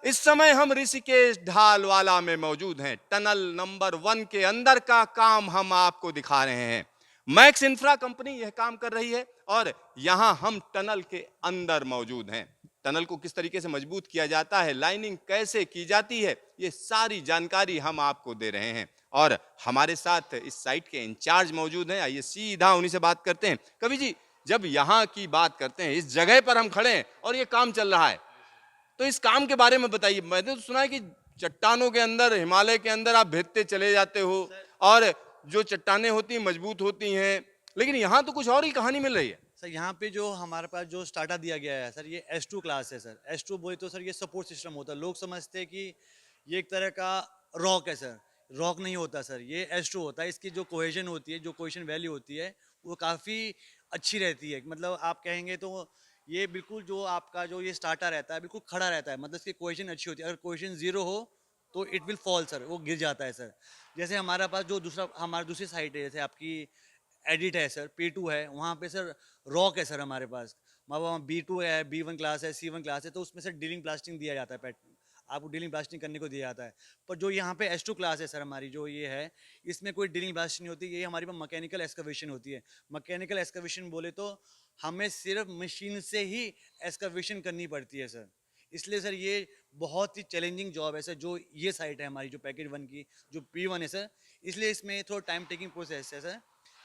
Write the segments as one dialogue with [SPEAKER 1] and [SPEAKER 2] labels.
[SPEAKER 1] इस समय हम ऋषिकेश ढालवाला में मौजूद हैं। टनल नंबर 1 के अंदर का काम हम आपको दिखा रहे हैं। मैक्स इंफ्रा कंपनी यह काम कर रही है और यहां हम टनल के अंदर मौजूद हैं। टनल को किस तरीके से मजबूत किया जाता है, लाइनिंग कैसे की जाती है, ये सारी जानकारी हम आपको दे रहे हैं। और हमारे साथ इस साइट के इंचार्ज मौजूद हैं। आइए सीधा उन्हीं से बात करते हैं। कवि जी, जब यहाँ की बात करते हैं, इस जगह पर हम खड़े हैं और ये काम चल रहा है, तो इस काम के बारे में बताइए। मैंने तो सुना है कि चट्टानों के अंदर, हिमालय के अंदर आप भेदते चले जाते हो और जो चट्टानें होती हैं मजबूत होती हैं, लेकिन यहाँ तो कुछ और ही कहानी मिल रही है।
[SPEAKER 2] सर यहाँ पे जो हमारे पास जो स्टार्टर दिया गया है सर, ये S2 क्लास है सर। S2 बोले तो सर ये सपोर्ट सिस्टम होता है। लोग समझते हैं कि ये एक तरह का रॉक है सर। रॉक नहीं होता सर, ये S2 होता है। इसकी जो कोहेजन होती है, जो कोहेजन वैल्यू होती है, वो काफ़ी अच्छी रहती है। मतलब आप कहेंगे तो ये बिल्कुल जो आपका जो ये स्टार्टर रहता है बिल्कुल खड़ा रहता है। मतलब इसकी कोहेजन अच्छी होती है। अगर कोहेजन ज़ीरो हो तो इट विल फॉल सर, वो गिर जाता है सर। जैसे हमारा पास जो दूसरा हमारी दूसरी साइड है, जैसे आपकी एडिट है सर, P2 है, वहाँ पे सर रॉक है सर हमारे पास। वहाँ B2 है, B1 क्लास है, C1 क्लास है, तो उसमें सर डीलिंग प्लास्टिंग दिया जाता है। पैट आपको डीलिंग प्लास्टिंग करने को दिया जाता है। पर जो यहाँ पे S2 क्लास है सर हमारी, जो ये है, इसमें कोई डीलिंग प्लास्टिंग नहीं होती। ये हमारी पास मैकेनिकल एक्सकवेशन होती है। मैकेनिकल एक्सकवेशन बोले तो हमें सिर्फ मशीन से ही एक्सकवेशन करनी पड़ती है सर। इसलिए सर ये बहुत ही चैलेंजिंग जॉब है सर। जो ये साइट है हमारी, जो पैकेज 1 की जो P1 है सर, इसलिए इसमें थोड़ा टाइम टेकिंग प्रोसेस है सर।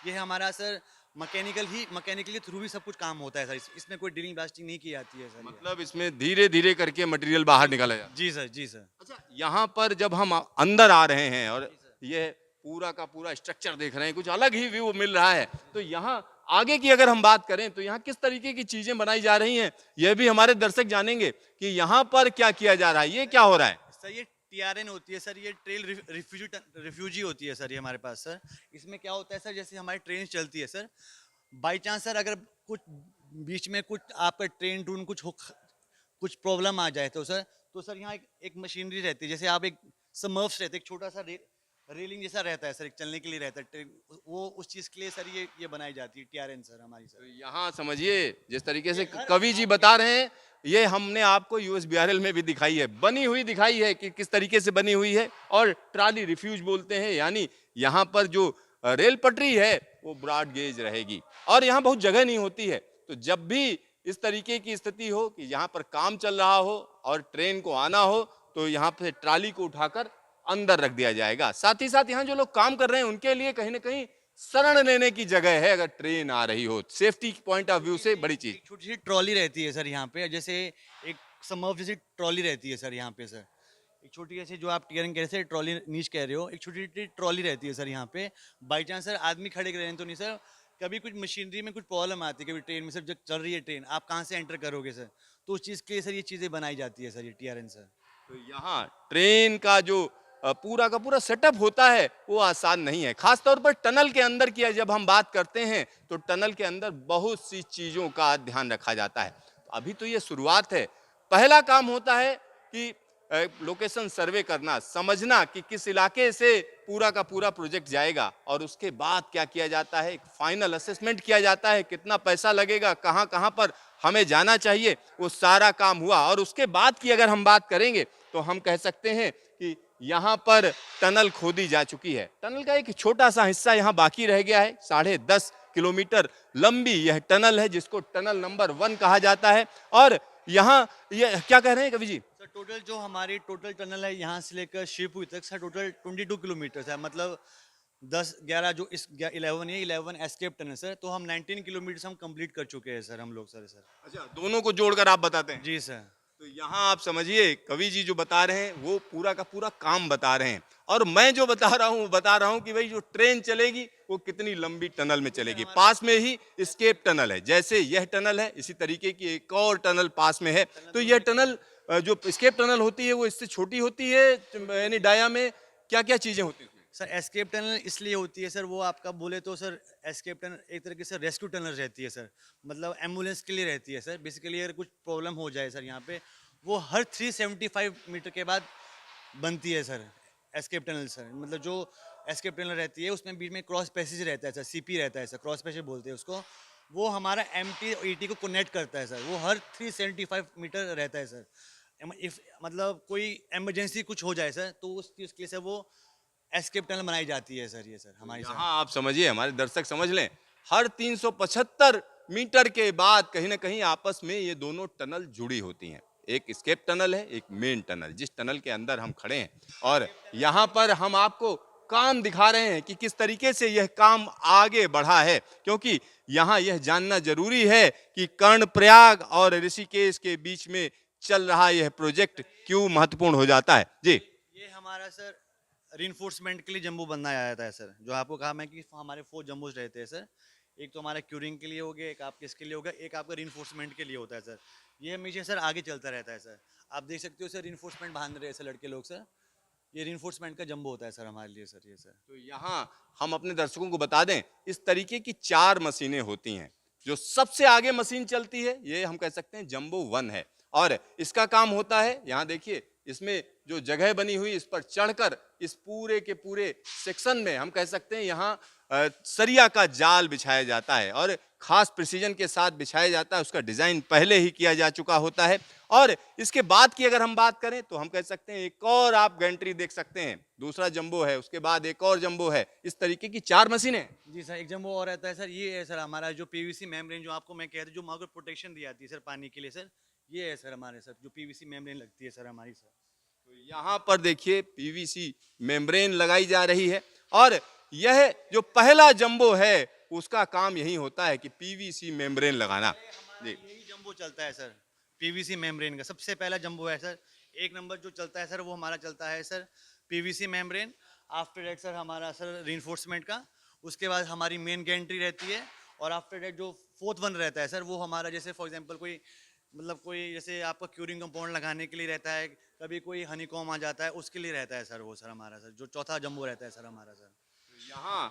[SPEAKER 2] ये हमारा सर मैकेनिकली थ्रू भी सब कुछ काम होता है सर। इसमें कोई ड्रिलिंग ब्लास्टिंग नहीं की जाती है सर।
[SPEAKER 1] मतलब इसमें धीरे धीरे करके मटेरियल बाहर निकाला जाता है।
[SPEAKER 2] जी सर, जी सर।
[SPEAKER 1] अच्छा, यहाँ पर जब हम अंदर आ रहे हैं और
[SPEAKER 2] जी सर।
[SPEAKER 1] ये पूरा का पूरा स्ट्रक्चर देख रहे हैं, कुछ अलग ही व्यू मिल रहा है। तो यहाँ आगे की अगर हम बात करें तो यहाँ किस तरीके की चीजें बनाई जा रही हैं, यह भी हमारे दर्शक जानेंगे कि यहाँ पर क्या किया जा रहा है, ये क्या हो रहा है।
[SPEAKER 2] सर ये TRN होती है सर। ये ट्रेल रिफ्यूजी होती है सर, ये हमारे पास सर। इसमें क्या होता है सर, जैसे हमारी ट्रेन चलती है सर, बाई चांस सर अगर कुछ बीच में कुछ आपका ट्रेन टून कुछ प्रॉब्लम आ जाए तो सर यहाँ एक मशीनरी रहती है। जैसे आप एक समर्फ्स रहते, एक छोटा सा रेलिंग जैसा रहता है सर, एक चलने के लिए रहता है ट्रेन, वो उस चीज़ के लिए सर ये बनाई जाती है TRN सर हमारी
[SPEAKER 1] तो
[SPEAKER 2] सर।
[SPEAKER 1] यहाँ समझिए, जिस तरीके से
[SPEAKER 2] ये हर
[SPEAKER 1] कवि जी बता रहे हैं, ये हमने आपको USBRL में भी दिखाई है, बनी हुई दिखाई है कि किस तरीके से बनी हुई है। और ट्राली रिफ्यूज बोलते हैं, यानी यहाँ पर जो रेल पटरी है वो ब्रॉड गेज रहेगी और यहाँ बहुत जगह नहीं होती है। तो जब भी इस तरीके की स्थिति हो कि यहाँ पर काम चल रहा हो और ट्रेन को आना हो, तो यहाँ पे ट्राली को उठाकर अंदर रख दिया जाएगा। साथ ही साथ यहाँ जो लोग काम कर रहे हैं उनके लिए कहीं ना कहीं शरण लेने की जगह है, अगर ट्रेन आ रही हो। सेफ्टी पॉइंट ऑफ व्यू से बड़ी चीज।
[SPEAKER 2] एक छोटी सी ट्रॉली रहती है सर यहाँ पे, जैसे एक समर्फ जैसी ट्रॉली रहती है सर यहाँ पे सर। एक छोटी जैसे जो आप टीयरिंग कह रहे थे, ट्रॉली नीच कह रहे हो, एक छोटी सी ट्रॉली रहती है सर यहाँ पे। बाई चांस सर आदमी खड़े रहे तो नहीं सर, कभी कुछ मशीनरी में कुछ प्रॉब्लम आती है, कभी ट्रेन में सर जब चल रही है ट्रेन, आप कहाँ से एंटर करोगे सर, तो उस चीज़ के लिए सर ये चीज़ें बनाई जाती है सर, ये TRN सर।
[SPEAKER 1] तो यहाँ ट्रेन का जो पूरा का पूरा सेटअप होता है वो आसान नहीं है। खास तौर पर टनल के अंदर की जब हम बात करते हैं तो टनल के अंदर बहुत सी चीजों का ध्यान रखा जाता है। तो अभी तो ये शुरुआत है। पहला काम होता है कि लोकेशन सर्वे करना, समझना कि किस इलाके से पूरा का पूरा प्रोजेक्ट जाएगा, और उसके बाद क्या किया जाता है, एक फाइनल असेसमेंट किया जाता है, कितना पैसा लगेगा, कहाँ कहाँ पर हमें जाना चाहिए, वो सारा काम हुआ। और उसके बाद की अगर हम बात करेंगे तो हम कह सकते हैं कि यहाँ पर टनल खोदी जा चुकी है। टनल का एक छोटा सा हिस्सा यहाँ बाकी रह गया है। 10.5 किलोमीटर लंबी यह टनल है, जिसको टनल नंबर 1 कहा जाता है। और यहाँ ये क्या कह रहे हैं कवि जी?
[SPEAKER 2] सर टोटल जो हमारी टोटल टनल है यहाँ से लेकर शिवपुरी तक सर, टोटल 22 किलोमीटर है। मतलब 10-11 जो इस 11 है, 11 एस्केप टनल सर, तो हम 19 किलोमीटर हम कंप्लीट कर चुके हैं सर, हम लोग सर।
[SPEAKER 1] अच्छा, दोनों को जोड़कर आप बताते हैं।
[SPEAKER 2] जी सर।
[SPEAKER 1] तो यहाँ आप समझिए, कवि जी जो बता रहे हैं वो पूरा का पूरा काम बता रहे हैं, और मैं जो बता रहा हूँ कि भाई जो ट्रेन चलेगी वो कितनी लंबी टनल में चलेगी। पास में ही स्केप टनल है, जैसे यह टनल है इसी तरीके की एक और टनल पास में है। तो यह टनल जो स्केप टनल होती है वो इससे छोटी होती है, यानी डाया में क्या क्या चीजें होती हैं?
[SPEAKER 2] सर एस्केप टनल इसलिए होती है सर, वो आपका बोले तो सर एस्केप टनल एक तरीके से रेस्क्यू टनल रहती है सर। मतलब एम्बुलेंस के लिए रहती है सर। बेसिकली अगर कुछ प्रॉब्लम हो जाए सर यहाँ पे, वो हर 375 मीटर के बाद बनती है सर एस्केप टनल सर। मतलब जो एस्केप टनल रहती है उसमें बीच में क्रॉस पैसेज रहता है सर, CP रहता है सर, क्रॉस पैसेज बोलते हैं उसको। वो हमारा MT और ET को कनेक्ट करता है सर। वो हर 375 मीटर रहता है सर। इफ मतलब कोई इमरजेंसी कुछ हो जाए सर, तो उस चीज़ के लिए सर वो एस्केप टनल बनाई जाती है सर, ये सर हमारी सर।
[SPEAKER 1] यहाँ आप समझिए, हमारे दर्शक समझ लें, हर 375 मीटर के बाद कहीं ना कहीं आपस में ये दोनों टनल जुड़ी होती हैं। एक स्केप टनल है, एक मेन टनल, जिस टनल के अंदर हम खड़े हैं। और यहाँ पर हम आपको काम दिखा रहे हैं कि किस तरीके से यह काम आगे बढ़ा है, क्योंकि यहाँ यह जानना जरूरी है कि कर्णप्रयाग और ऋषिकेश के बीच में चल रहा यह प्रोजेक्ट क्यों महत्वपूर्ण हो जाता है। जी,
[SPEAKER 2] ये हमारा सर रिइंफोर्समेंट के लिए जम्बू बनाया जाता है सर, जो आपको कहा मैं कि हमारे 4 जम्बूज रहते हैं सर। एक तो हमारा क्यूरिंग के लिए हो गया, एक आपके इसके लिए होगा, एक आपका रिइंफोर्समेंट के लिए होता है सर। ये हमेशा सर आगे चलता रहता है सर। आप देख सकते हो सर, रिइंफोर्समेंट बांध रहे हैं सर लड़के लोग सर। ये रिइंफोर्समेंट का जम्बू होता है सर हमारे लिए सर, ये सर।
[SPEAKER 1] तो यहाँ हम अपने दर्शकों को बता दें, इस तरीके की 4 मशीनें होती हैं। जो सबसे आगे मशीन चलती है, ये हम कह सकते हैं जंबो 1 है। और इसका काम होता है, यहाँ देखिए, इसमें जो जगह बनी हुई, इस पर चढ़कर इस पूरे के पूरे सेक्शन में हम कह सकते हैं यहाँ सरिया का जाल बिछाया जाता है और खास प्रिसीजन के साथ बिछाया जाता है। उसका डिजाइन पहले ही किया जा चुका होता है। और इसके बाद की अगर हम बात करें तो हम कह सकते हैं एक और आप गैंट्री देख सकते हैं, दूसरा जंबो है, उसके बाद एक और जंबो है। इस तरीके की 4 मशीनें।
[SPEAKER 2] जी सर, एक जम्बो और रहता है सर, ये है सर हमारा जो पीवीसी मेम्ब्रेन, जो आपको मैं कह रहा हूँ, जो हमारे प्रोटेक्शन दी जाती है सर पानी के लिए सर। ये है सर हमारे सर, जो पीवीसी मेम्ब्रेन लगती है सर हमारी सर।
[SPEAKER 1] तो यहाँ पर देखिए पीवीसी मेम्ब्रेन लगाई जा रही है। और यह जो पहला जंबो है, उसका काम यही होता है कि पीवीसी मेम्ब्रेन लगाना।
[SPEAKER 2] हमारा
[SPEAKER 1] जी,
[SPEAKER 2] यही जंबो चलता है सर, पीवीसी मेम्ब्रेन का सबसे पहला जंबो है सर। एक नंबर जो चलता है सर, वो हमारा चलता है sir PVC membrane. After that sir हमारा सर रिइंफोर्समेंट का, उसके बाद हमारी मेन गेंट्री रहती है। और आफ्टर दैट जो फोर्थ वन रहता है सर, वो हमारा जैसे फॉर एग्जांपल कोई मतलब कोई जैसे आपका क्यूरिंग कंपाउंड लगाने के लिए रहता है, कभी कोई हनीकॉम आ जाता है, उसके लिए रहता है सर वो सर हमारा सर, जो चौथा जंबो रहता है सर हमारा सर।
[SPEAKER 1] यहाँ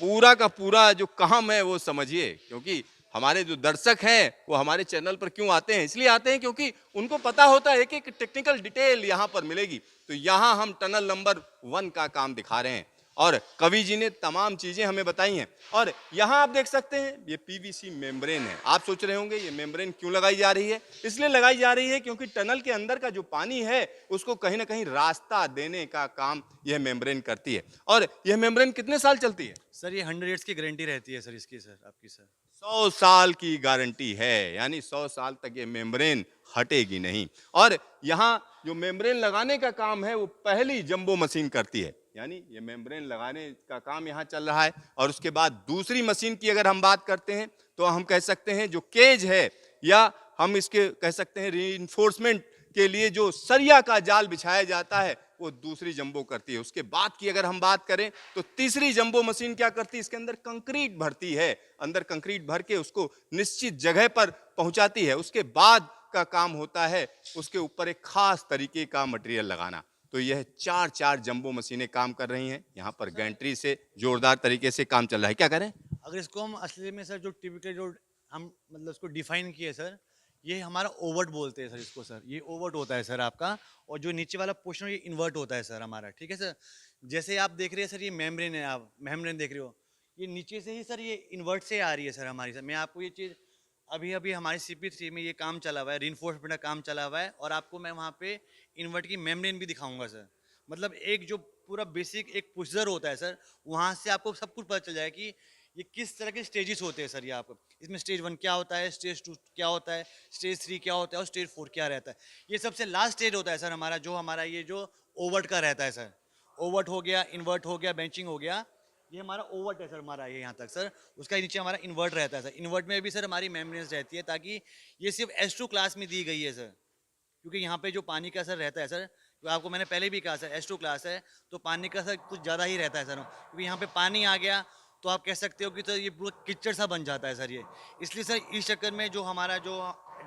[SPEAKER 1] पूरा का पूरा जो काम है वो समझिए, क्योंकि हमारे जो दर्शक हैं वो हमारे चैनल पर क्यों आते हैं, इसलिए आते हैं क्योंकि उनको पता होता है कि एक टेक्निकल डिटेल यहाँ पर मिलेगी। तो यहाँ हम टनल नंबर 1 का काम दिखा रहे हैं और कवि जी ने तमाम चीजें हमें बताई हैं। और यहाँ आप देख सकते हैं ये पीवीसी मेम्ब्रेन है। आप सोच रहे होंगे ये मेम्ब्रेन क्यों लगाई जा रही है। इसलिए लगाई जा रही है क्योंकि टनल के अंदर का जो पानी है उसको कहीं ना कहीं रास्ता देने का काम यह मेम्ब्रेन करती है। और यह मेम्ब्रेन कितने साल चलती है?
[SPEAKER 2] सर ये 100 ईयर्स की गारंटी रहती है सर इसकी सर, आपकी सर।
[SPEAKER 1] 100 साल की गारंटी है, यानी 100 साल तक ये मेम्ब्रेन हटेगी नहीं। और यहाँ जो मेम्ब्रेन लगाने का काम है वो पहली जंबो मशीन करती है, यानी ये मेम्ब्रेन लगाने का काम यहाँ चल रहा है। और उसके बाद दूसरी मशीन की अगर हम बात करते हैं तो हम कह सकते हैं जो केज है, या हम इसके कह सकते हैं रीइंफोर्समेंट के लिए जो सरिया का जाल बिछाया जाता है, वो दूसरी जंबो करती है। उसके बाद की अगर हम बात करें तो तीसरी जंबो मशीन क्या करती है, इसके अंदर कंक्रीट भरती है, अंदर कंक्रीट भर के उसको निश्चित जगह पर पहुंचाती है। उसके बाद का काम होता है उसके ऊपर एक खास तरीके का मटेरियल लगाना। तो यह 4 जंबो मशीनें काम कर रही हैं। यहाँ पर गैंट्री से जोरदार तरीके से काम चल रहा है। क्या करें?
[SPEAKER 2] अगर इसको हम असली में सर, जो टिपिकल जो हम मतलब उसको डिफाइन किए सर, ये हमारा ओवर्ट बोलते हैं सर इसको सर। ये ओवर्ट होता है सर आपका, और जो नीचे वाला पोर्शन ये इन्वर्ट होता है सर हमारा, ठीक है सर। जैसे आप देख रहे हैं सर, ये मेम्ब्रेन है, आप मेम्ब्रेन देख रहे हो, ये नीचे से ही सर ये इन्वर्ट से आ रही है सर हमारी सर। मैं आपको ये चीज़ अभी अभी हमारी CP3 में ये काम चला हुआ है, रीइंफोर्समेंट का काम चला हुआ है, और आपको मैं वहाँ पे इन्वर्ट की मेम्ब्रेन भी दिखाऊंगा सर। मतलब एक जो पूरा बेसिक एक पुशर होता है सर, वहाँ से आपको सब कुछ पता चल जाए कि ये किस तरह के स्टेजेस होते हैं सर। ये आपको इसमें स्टेज 1 क्या होता है, स्टेज 2 क्या होता है, स्टेज 3 क्या होता है, और स्टेज 4 क्या रहता है। ये सबसे लास्ट स्टेज होता है सर हमारा, जो हमारा ये जो ओवर्ट का रहता है सर। ओवर्ट हो गया, इन्वर्ट हो गया, बेंचिंग हो गया, ये हमारा ओवर्ट है सर हमारा, ये यहाँ तक सर। उसका नीचे हमारा इन्वर्ट रहता है सर। इन्वर्ट में भी सर हमारी मेम्ब्रेन्स रहती है, ताकि ये सिर्फ S2 क्लास में दी गई है सर, क्योंकि यहाँ पे जो पानी का असर रहता है सर, तो आपको मैंने पहले भी कहा सर S2 क्लास है तो पानी का असर कुछ ज़्यादा ही रहता है सर, क्योंकि यहाँ पे पानी आ गया तो आप कह सकते हो कि सर ये पूरा कीचड़ सा बन जाता है सर ये। इसलिए सर इस चक्कर में जो हमारा जो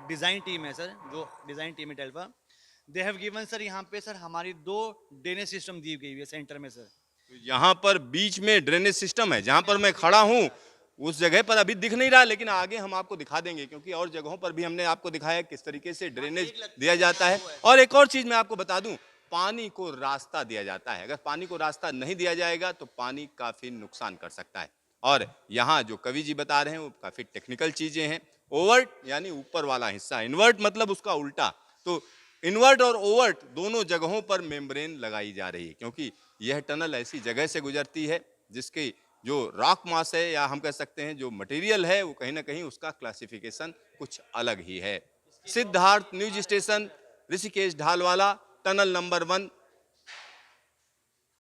[SPEAKER 2] डिज़ाइन टीम है सर, जो डिज़ाइन टीम है टेल्फा, दे हैव गिवन सर यहाँ पे सर हमारी 2 ड्रेनेज सिस्टम दी गई हुई है सेंटर में सर।
[SPEAKER 1] तो यहाँ पर बीच में ड्रेनेज सिस्टम है। जहाँ पर मैं खड़ा हूँ उस जगह पर अभी दिख नहीं रहा, लेकिन आगे हम आपको दिखा देंगे, क्योंकि और जगहों पर भी हमने आपको दिखाया किस तरीके से ड्रेनेज दिया जाता है। और एक और चीज मैं आपको बता दूं, पानी को रास्ता दिया जाता है। अगर पानी को रास्ता नहीं दिया जाएगा तो पानी काफी नुकसान कर सकता है। और यहाँ जो कवि जी बता रहे हैं वो काफी टेक्निकल चीजें हैं। ओवर्ट यानी ऊपर वाला हिस्सा, इन्वर्ट मतलब उसका उल्टा। तो इनवर्ट और ओवर्ट दोनों जगहों पर मेम्ब्रेन लगाई जा रही है, क्योंकि यह टनल ऐसी जगह से गुजरती है जिसकी जो रॉक मास है, या हम कह सकते हैं जो मटेरियल है, वो कहीं ना कहीं उसका क्लासिफिकेशन कुछ अलग ही है। Siddharth news station, Rishikesh Dhalwala, tunnel number 1